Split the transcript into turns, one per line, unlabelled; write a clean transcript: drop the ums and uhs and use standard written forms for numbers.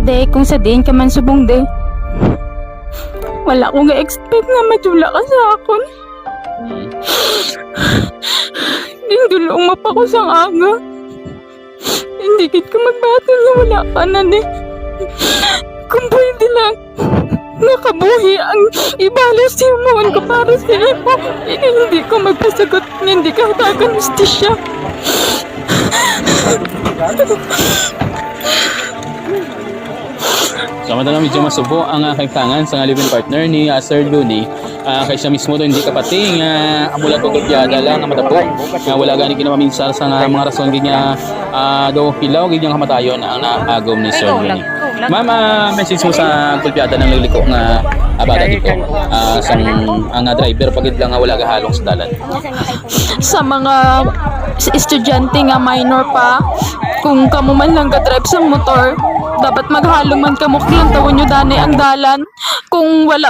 De, kung sa diin ka man subong de. Wala akong ga-expect nga madula ka sa akon. Dindulong mapa ko sang aga. Hindi kit ka magbatol nga wala ka na de. Kung pwede lang, nakabuhi ang ibalas mo ko para sa iyo. Hindi ko magpasagot, hindi ka hatagan justisya.
Samantala medyo masubo ang aking tangan sa living partner ni Sir Looney. Kay siya mismo doon hindi kapati nga amula ko gulpiyada lang nga matapok nga wala gani kinamaminsar sa nga mga rason ginya do hilaw ginya kamatayon ang naagom ni Sir Looney. Ma'am, message mo sa gulpiyada ng liliko nga bata dito sa ang driver pagid lang nga wala gahalong sa dalan.
Sa mga estudyante nga minor pa, kung kamo man lang ka-drive sang motor, dapat maghalo man kamo lang tawon nyo dani ang dalan. Kung wala